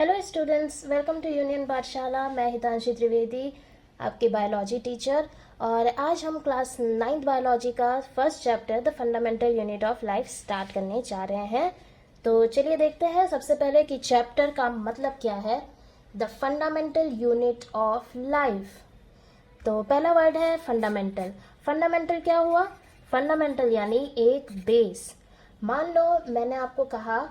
Hello students, welcome to union Pathshala. मैं हितांशी त्रिवेदी, आपकी biology teacher. और आज हम क्लास 9th बायोलॉजी का first chapter the fundamental unit of life start करने जा रहे हैं। तो चलिए देखते हैं सबसे पहले कि चैप्टर का मतलब क्या है। The fundamental unit of life. तो पहला वर्ड है फंडामेंटल। फंडामेंटल क्या हुआ? फंडामेंटल यानी एक बेस। मान लो मैंने आपको कहा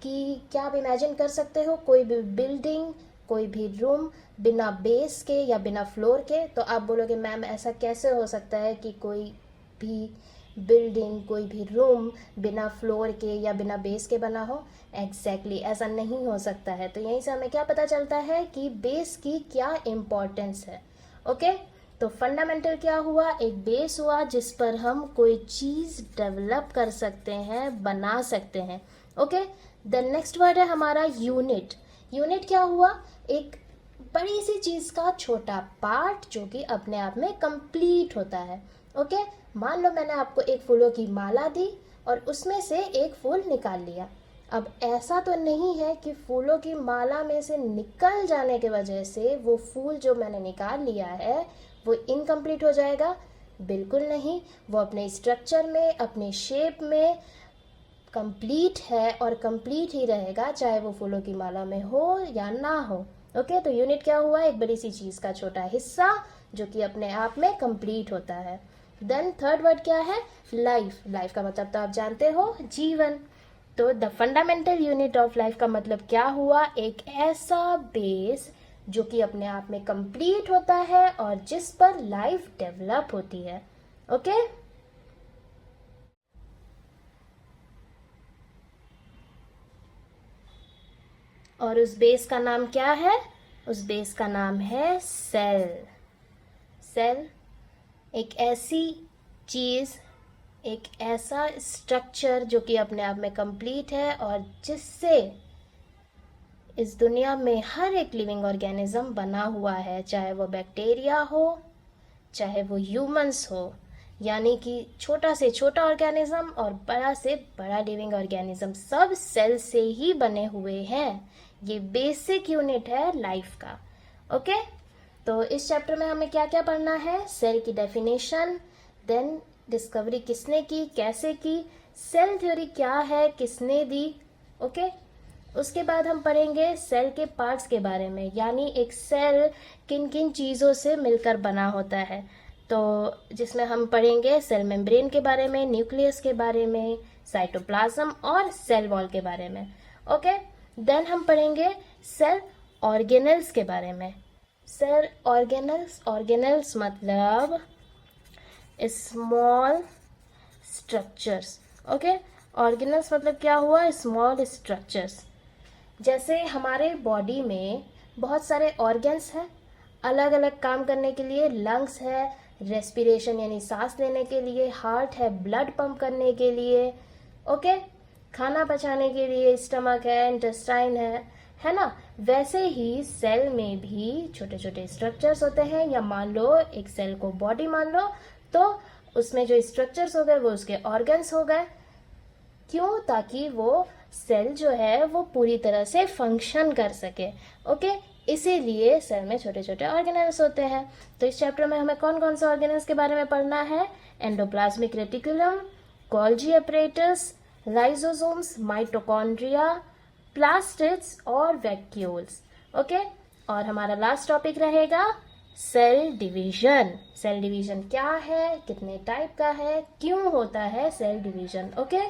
कि क्या आप इमेजिन कर सकते हो कोई भी बिल्डिंग, कोई भी रूम बिना बेस के या बिना फ्लोर के? तो आप बोलोगे मैम ऐसा कैसे हो सकता है कि कोई भी बिल्डिंग, कोई भी रूम बिना फ्लोर के या बिना बेस के बना हो? एग्जैक्टली ऐसा नहीं हो सकता है। तो यहीं से हमें क्या पता चलता है कि बेस की क्या इम्पोर्टेंस है। ओके, तो फंडामेंटल क्या हुआ? एक बेस हुआ जिस पर हम कोई चीज़ डेवलप कर सकते हैं, बना सकते हैं। ओके, द नेक्स्ट वर्ड है हमारा यूनिट। यूनिट क्या हुआ? एक बड़ी सी चीज़ का छोटा पार्ट जो कि अपने आप में कंप्लीट होता है। ओके, मान लो मैंने आपको एक फूलों की माला दी और उसमें से एक फूल निकाल लिया। अब ऐसा तो नहीं है कि फूलों की माला में से निकल जाने की वजह से वो फूल जो मैंने निकाल लिया है वो इनकम्प्लीट हो जाएगा। बिल्कुल नहीं, वो अपने स्ट्रक्चर में, अपने शेप में कंप्लीट है और कंप्लीट ही रहेगा, चाहे वो फूलों की माला में हो या ना हो। ओके, तो यूनिट क्या हुआ? एक बड़ी सी चीज़ का छोटा हिस्सा जो कि अपने आप में कंप्लीट होता है। देन थर्ड वर्ड क्या है? लाइफ। लाइफ का मतलब तो आप जानते हो, जीवन। तो the fundamental unit of life का मतलब क्या हुआ? एक ऐसा बेस जो कि अपने आप में कंप्लीट होता है और जिस पर लाइफ डेवलप होती है। ओके, और उस बेस का नाम क्या है? उस बेस का नाम है सेल। सेल एक ऐसी चीज़, एक ऐसा स्ट्रक्चर जो कि अपने आप में कंप्लीट है और जिससे इस दुनिया में हर एक लिविंग ऑर्गेनिज्म बना हुआ है, चाहे वो बैक्टीरिया हो, चाहे वो ह्यूमंस हो। यानी कि छोटा से छोटा ऑर्गेनिज्म और बड़ा से बड़ा लिविंग ऑर्गेनिज्म सब सेल से ही बने हुए हैं। ये बेसिक यूनिट है लाइफ का। ओके, तो इस चैप्टर में हमें क्या क्या पढ़ना है? सेल की डेफिनेशन, देन डिस्कवरी किसने की, कैसे की, सेल थ्योरी क्या है, किसने दी। ओके, उसके बाद हम पढ़ेंगे सेल के पार्ट्स के बारे में, यानी एक सेल किन किन चीज़ों से मिलकर बना होता है। तो जिसमें हम पढ़ेंगे सेल मेम्ब्रेन के बारे में, न्यूक्लियस के बारे में, साइटोप्लाज्म और सेल वॉल के बारे में। ओके, देन हम पढ़ेंगे सेल ऑर्गेनल्स के बारे में। सेल ऑर्गेनल्स, ऑर्गेनल्स मतलब स्मॉल स्ट्रक्चर्स। ओके, ऑर्गेनल्स मतलब क्या हुआ? Small structures. जैसे हमारे बॉडी में बहुत सारे ऑर्गन्स हैं अलग अलग काम करने के लिए। लंग्स है रेस्पिरेशन यानी सांस लेने के लिए, हार्ट है ब्लड पंप करने के लिए, ओके, खाना पचाने के लिए स्टमक है, इंटेस्टाइन है ना। वैसे ही सेल में भी छोटे छोटे स्ट्रक्चर्स होते हैं। या मान लो एक सेल को बॉडी मान लो, तो उसमें जो स्ट्रक्चर्स हो गए वो उसके ऑर्गन्स हो गए। क्यों? ताकि वो सेल जो है वो पूरी तरह से फंक्शन कर सके। ओके, इसीलिए सेल में छोटे छोटे ऑर्गेनल्स होते हैं। तो इस चैप्टर में हमें कौन कौन से ऑर्गेनल्स के बारे में पढ़ना है? Endoplasmic reticulum, Golgi apparatus, lysosomes, mitochondria, plastids और वैक्यूल्स। ओके, और हमारा लास्ट टॉपिक रहेगा सेल डिवीजन। सेल डिवीजन क्या है, कितने टाइप का है, क्यों होता है सेल डिवीजन। ओके,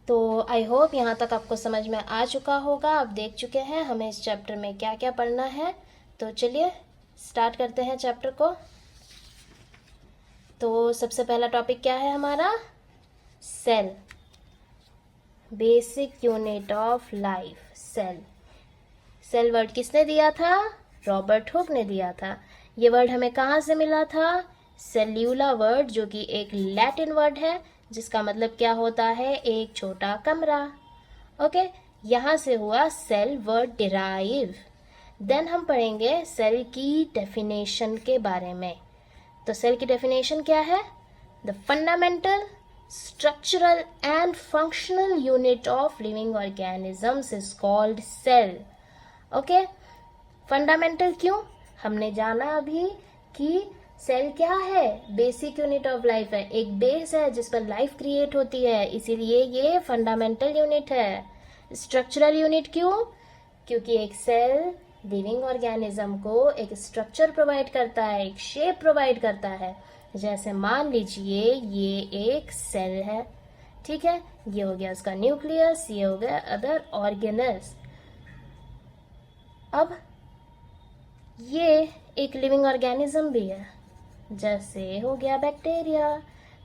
तो आई होप यहाँ तक आपको समझ में आ चुका होगा। आप देख चुके हैं हमें इस चैप्टर में क्या क्या पढ़ना है। तो चलिए स्टार्ट करते हैं चैप्टर को। तो सबसे पहला टॉपिक क्या है हमारा? Cell, basic unit of life. Cell, cell word किसने दिया था? रॉबर्ट हुक ने दिया था। ये वर्ड हमें कहाँ से मिला था? सेल्यूला वर्ड, जो कि एक लैटिन वर्ड है जिसका मतलब क्या होता है? एक छोटा कमरा। ओके, यहाँ से हुआ सेल वर्ड डिराइव। देन हम पढ़ेंगे सेल की डेफिनेशन के बारे में। तो सेल की डेफिनेशन क्या है? The fundamental structural and functional unit of living organisms is called cell. Okay, fundamental क्यों? हमने जाना अभी कि सेल क्या है, बेसिक यूनिट ऑफ लाइफ है, एक बेस है जिस पर लाइफ क्रिएट होती है, इसीलिए ये फंडामेंटल यूनिट है। स्ट्रक्चरल यूनिट क्यों? क्योंकि एक सेल लिविंग ऑर्गेनिज्म को एक स्ट्रक्चर प्रोवाइड करता है, एक शेप प्रोवाइड करता है। जैसे मान लीजिए ये एक सेल है, ठीक है, ये हो गया उसका न्यूक्लियस, ये हो गया अदर ऑर्गेनल्स। अब ये एक लिविंग ऑर्गेनिज्म भी है, जैसे हो गया बैक्टीरिया।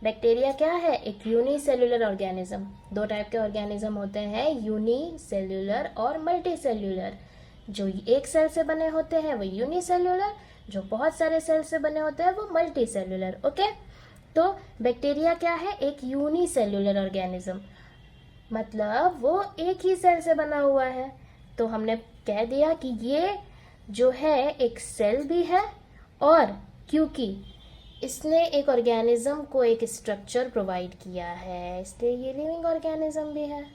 बैक्टीरिया क्या है? एक यूनिसेल्युलर ऑर्गेनिज्म। दो टाइप के ऑर्गेनिज्म होते हैं, यूनिसेल्युलर और मल्टीसेल्युलर। जो एक सेल से बने होते हैं वो यूनिसेल्युलर, जो बहुत सारे सेल से बने होते हैं वो मल्टीसेल्युलर। ओके, तो बैक्टीरिया क्या है? एक यूनिसेल्युलर ऑर्गेनिज्म, मतलब वो एक ही सेल से बना हुआ है। तो हमने कह दिया कि ये जो है एक सेल भी है, और क्योंकि इसने एक ऑर्गेनिज्म को एक स्ट्रक्चर प्रोवाइड किया है, इसलिए ये लिविंग ऑर्गेनिज्म भी है।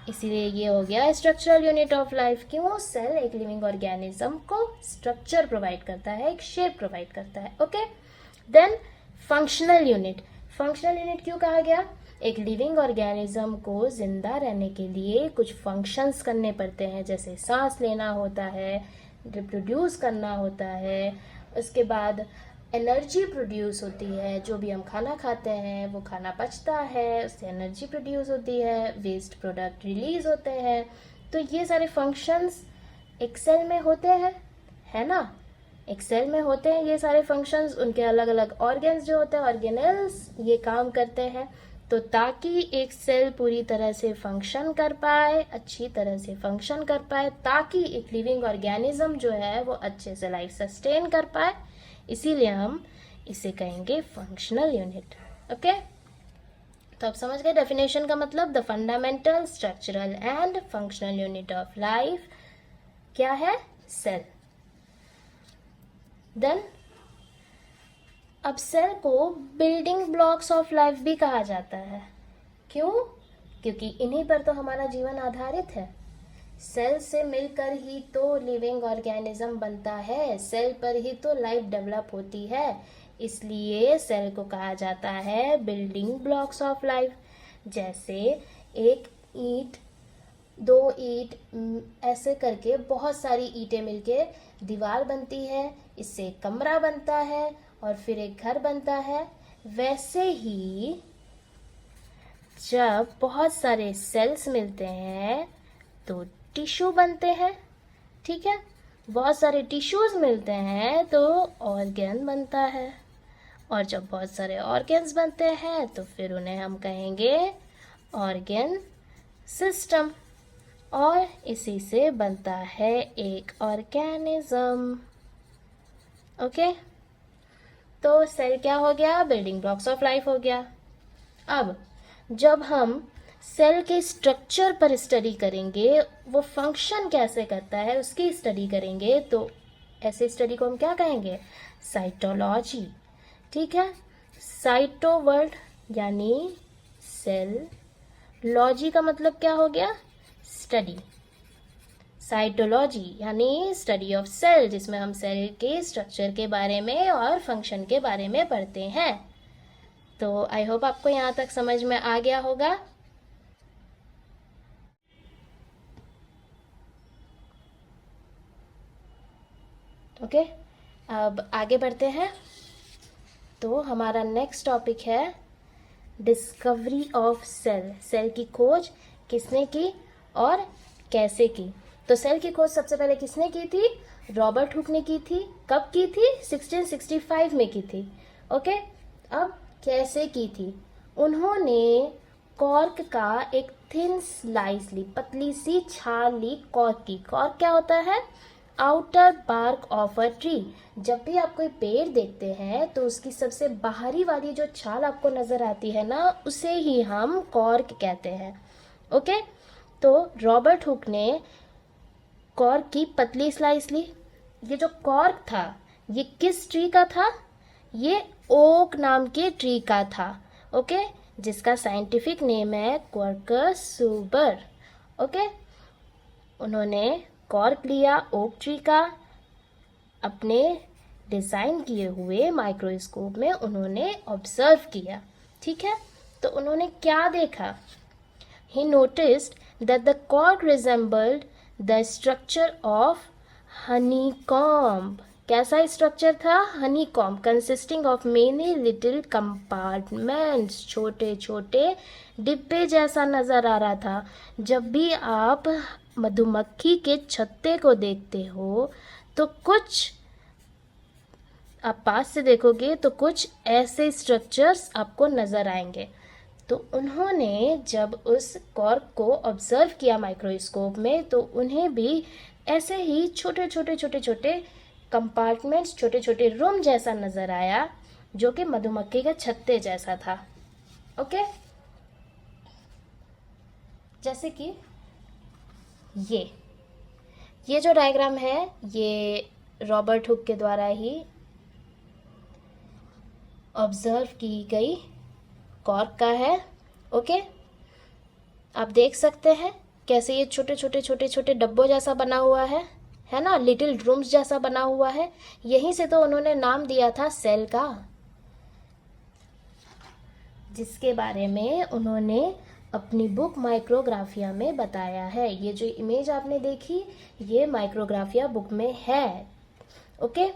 इसीलिए ये हो गया स्ट्रक्चरल यूनिट ऑफ लाइफ। क्यों? सेल एक लिविंग ऑर्गेनिज्म को स्ट्रक्चर प्रोवाइड करता है, एक शेप प्रोवाइड करता है। Okay, then functional unit. Functional unit क्यों कहा गया? एक लिविंग ऑर्गेनिज्म को जिंदा रहने के लिए कुछ फंक्शंस करने पड़ते हैं, जैसे सांस लेना होता है, रिप्रोड्यूस करना होता है, उसके बाद एनर्जी प्रोड्यूस होती है, जो भी हम खाना खाते हैं वो खाना पचता है, उससे एनर्जी प्रोड्यूस होती है, वेस्ट प्रोडक्ट रिलीज होते हैं। तो ये सारे फंक्शंस एक सेल में होते हैं, है ना, एक सेल में होते हैं ये सारे फंक्शंस। उनके अलग अलग ऑर्गन्स जो होते हैं, ऑर्गेनल्स, ये काम करते हैं। तो ताकि एक सेल पूरी तरह से फंक्शन कर पाए, अच्छी तरह से फंक्शन कर पाए, ताकि एक लिविंग ऑर्गेनिज्म जो है वो अच्छे से लाइफ सस्टेन कर पाए, इसीलिए हम इसे कहेंगे फंक्शनल यूनिट। ओके, तो आप समझ गए डेफिनेशन का मतलब। The fundamental, structural and functional unit of life क्या है? सेल। देन अब सेल को बिल्डिंग ब्लॉक्स ऑफ लाइफ भी कहा जाता है। क्यों? क्योंकि इन्हीं पर तो हमारा जीवन आधारित है। सेल से मिलकर ही तो लिविंग ऑर्गेनिज्म बनता है, सेल पर ही तो लाइफ डेवलप होती है, इसलिए सेल को कहा जाता है बिल्डिंग ब्लॉक्स ऑफ लाइफ। जैसे एक ईंट, दो ईंट, ऐसे करके बहुत सारी ईंटें मिलके दीवार बनती है, इससे एक कमरा बनता है और फिर एक घर बनता है। वैसे ही जब बहुत सारे सेल्स मिलते हैं तो टिश्यू बनते हैं, ठीक है, बहुत सारे टिश्यूज मिलते हैं तो ऑर्गन बनता है, और जब बहुत सारे ऑर्गन्स बनते हैं तो फिर उन्हें हम कहेंगे ऑर्गन सिस्टम, और इसी से बनता है एक ऑर्गेनिज्म। ओके, तो सेल क्या हो गया? बिल्डिंग ब्लॉक्स ऑफ लाइफ हो गया। अब जब हम सेल के स्ट्रक्चर पर स्टडी करेंगे, वो फंक्शन कैसे करता है उसकी स्टडी करेंगे, तो ऐसे स्टडी को हम क्या कहेंगे? साइटोलॉजी। ठीक है, साइटो वर्ड यानी सेल, लॉजी का मतलब क्या हो गया? स्टडी। साइटोलॉजी यानी स्टडी ऑफ सेल, जिसमें हम सेल के स्ट्रक्चर के बारे में और फंक्शन के बारे में पढ़ते हैं। तो आई होप आपको यहाँ तक समझ में आ गया होगा। ओके, अब आगे बढ़ते हैं। तो हमारा नेक्स्ट टॉपिक है डिस्कवरी ऑफ सेल। सेल की खोज किसने की और कैसे की? तो सेल की खोज सबसे पहले किसने की थी? रॉबर्ट हुक ने की थी। कब की थी? 1665 में की थी। ओके, अब कैसे की थी? उन्होंने कॉर्क का एक थिन स्लाइस ली, पतली सी छाल ली कॉर्क की। कॉर्क क्या होता है? Outer bark of a tree. जब भी आप कोई पेड़ देखते हैं तो उसकी सबसे बाहरी वाली जो छाल आपको नजर आती है ना, उसे ही हम कॉर्क कहते हैं। ओके, तो रॉबर्ट हुक ने कॉर्क की पतली स्लाइस ली। ये जो कॉर्क था ये किस ट्री का था? ये ओक नाम के ट्री का था। ओके, जिसका साइंटिफिक नेम है क्वार्कस सुबर। ओके, उन्होंने कॉर्क लिया ओक ट्री का, अपने डिज़ाइन किए हुए माइक्रोस्कोप में उन्होंने ऑब्जर्व किया। ठीक है, तो उन्होंने क्या देखा? He noticed that the cork resembled the structure of honeycomb. कैसा स्ट्रक्चर था? honeycomb consisting of many little compartments. छोटे छोटे डिब्बे जैसा नज़र आ रहा था। जब भी आप मधुमक्खी के छत्ते को देखते हो तो कुछ आप पास से देखोगे तो कुछ ऐसे स्ट्रक्चर्स आपको नज़र आएंगे। तो उन्होंने जब उस कॉर्क को ऑब्जर्व किया माइक्रोस्कोप में तो उन्हें भी ऐसे ही छोटे छोटे कंपार्टमेंट्स, छोटे छोटे रूम जैसा नज़र आया, जो कि मधुमक्खी के छत्ते जैसा था। ओके, जैसे कि ये जो डायग्राम है ये रॉबर्ट हुक के द्वारा ही ऑब्जर्व की गई कॉर्क का है। ओके, आप देख सकते हैं कैसे ये छोटे छोटे डब्बों जैसा बना हुआ है ना, लिटिल रूम्स जैसा बना हुआ है। यहीं से तो उन्होंने नाम दिया था सेल का, जिसके बारे में उन्होंने अपनी बुक माइक्रोग्राफिया में बताया है। ये जो इमेज आपने देखी ये माइक्रोग्राफिया बुक में है। ओके,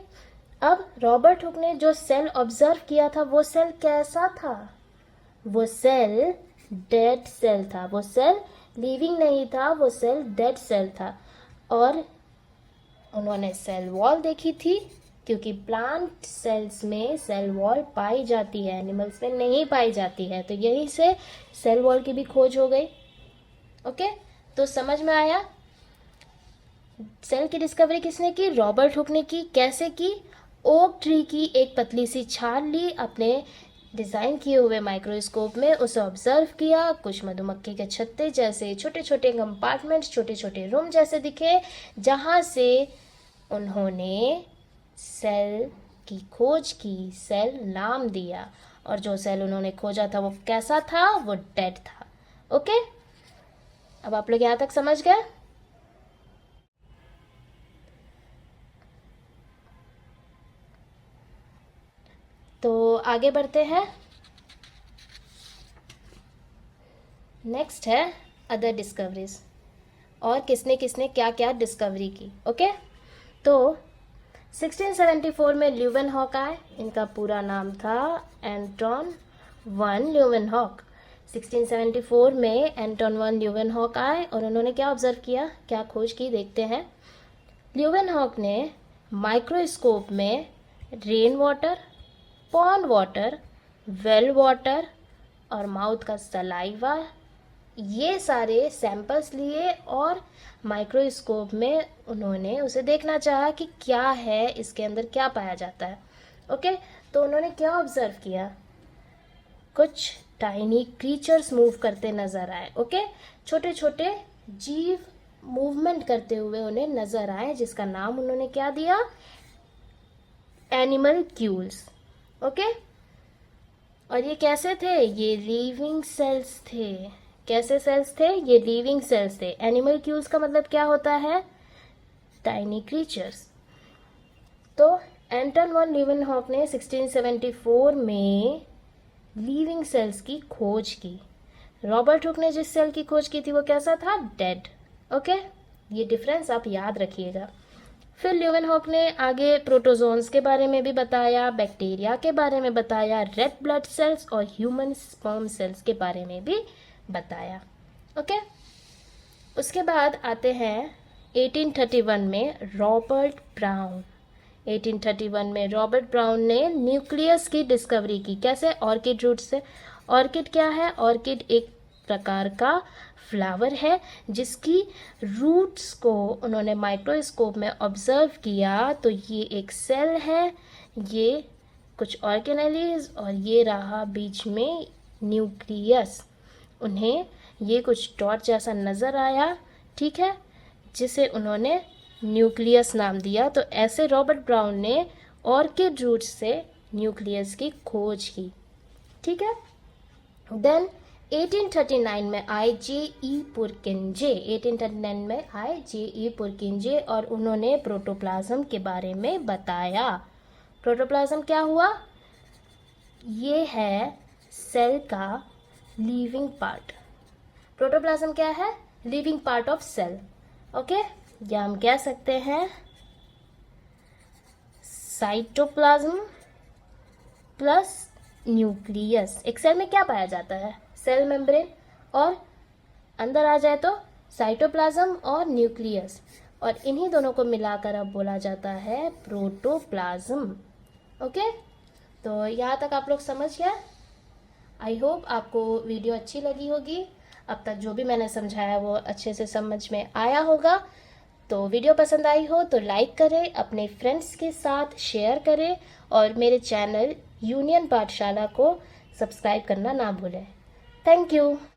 अब रॉबर्ट हुक ने जो सेल ऑब्जर्व किया था वो सेल कैसा था? वो सेल डेड सेल था। वो सेल लिविंग नहीं था, वो सेल डेड सेल था। और उन्होंने सेल वॉल देखी थी, क्योंकि प्लांट सेल्स में सेल वॉल पाई जाती है, एनिमल्स में नहीं पाई जाती है। तो यहीं से सेल वॉल की भी खोज हो गई। ओके, तो समझ में आया? सेल की डिस्कवरी किसने की? रॉबर्ट हुक ने की। कैसे की? ओक ट्री की एक पतली सी छाल ली, अपने डिज़ाइन किए हुए माइक्रोस्कोप में उसे ऑब्जर्व किया। कुछ मधुमक्खी के छत्ते जैसे छोटे छोटे कंपार्टमेंट्स, छोटे छोटे रूम जैसे दिखे, जहाँ से उन्होंने सेल की खोज की, सेल नाम दिया। और जो सेल उन्होंने खोजा था वो कैसा था? वो डेड था। ओके, अब आप लोग यहाँ तक समझ गए? तो आगे बढ़ते हैं। नेक्स्ट है अदर डिस्कवरीज, और किसने किसने क्या क्या डिस्कवरी की। ओके, तो 1674 में ल्यूवेनहॉक आए। इनका पूरा नाम था एंटोन वन ल्यूवेनहॉक। 1674 में एंटोन वन ल्यूवेनहॉक आए और उन्होंने क्या ऑब्जर्व किया, क्या खोज की, देखते हैं। ल्यूवेनहॉक ने माइक्रोस्कोप में rain water, pond water, well water और माउथ का सलाइवा, ये सारे सैंपल्स लिए और माइक्रोस्कोप में उन्होंने उसे देखना चाहा कि क्या है, इसके अंदर क्या पाया जाता है। ओके, तो उन्होंने क्या ऑब्जर्व किया? कुछ टाइनी क्रीचर्स मूव करते नज़र आए। ओके, छोटे छोटे जीव मूवमेंट करते हुए उन्हें नज़र आए, जिसका नाम उन्होंने क्या दिया? एनिमल्क्यूल्स। ओके, और ये कैसे थे? ये लिविंग सेल्स थे। कैसे सेल्स थे? ये लिविंग सेल्स थे। एनिमल्क्यूल्स का मतलब क्या होता है? Tiny creatures. तो एंटन वन ल्यूवेनहॉक ने 1674 में लिविंग सेल्स की खोज की। रॉबर्ट हुक ने जिस सेल की खोज की थी वो कैसा था? डेड। ओके, ये डिफरेंस आप याद रखिएगा। फिर ल्यूवेनहॉक ने आगे प्रोटोजोन्स के बारे में भी बताया, बैक्टीरिया के बारे में बताया, रेड ब्लड सेल्स और ह्यूमन स्पर्म सेल्स के बारे में भी बताया। ओके, उसके बाद आते हैं 1831 में रॉबर्ट ब्राउन। 1831 में रॉबर्ट ब्राउन ने न्यूक्लियस की डिस्कवरी की। कैसे? ऑर्किड रूट से। ऑर्किड क्या है? ऑर्किड एक प्रकार का फ्लावर है जिसकी रूट्स को उन्होंने माइक्रोस्कोप में ऑब्जर्व किया। तो ये एक सेल है, ये कुछ ऑर्गेनेलीज और ये रहा बीच में न्यूक्लियस। उन्हें ये कुछ डॉट जैसा नज़र आया, ठीक है, जिसे उन्होंने न्यूक्लियस नाम दिया। तो ऐसे रॉबर्ट ब्राउन ने ऑर्किड रूट से न्यूक्लियस की खोज की। ठीक है, देन 1839 में आए जे.ई. पुरकिंजे। 1839 में आए जे.ई. पुरकिंजे और उन्होंने प्रोटोप्लाज्म के बारे में बताया। प्रोटोप्लाज्म क्या हुआ? ये है सेल का लिविंग पार्ट। प्रोटोप्लाज्म क्या है? Living part of cell. Okay, या हम कह सकते हैं साइटोप्लाज्म प्लस न्यूक्लियस। एक सेल में क्या पाया जाता है? सेल मेम्ब्रेन, और अंदर आ जाए तो साइटोप्लाज्म और न्यूक्लियस, और इन्हीं दोनों को मिलाकर अब बोला जाता है प्रोटोप्लाज्म। ओके, तो यहाँ तक आप लोग समझ गए। आई होप आपको वीडियो अच्छी लगी होगी। अब तक जो भी मैंने समझाया वो अच्छे से समझ में आया होगा। तो वीडियो पसंद आई हो तो लाइक करें, अपने फ्रेंड्स के साथ शेयर करें, और मेरे चैनल यूनियन पाठशाला को सब्सक्राइब करना ना भूलें। Thank you.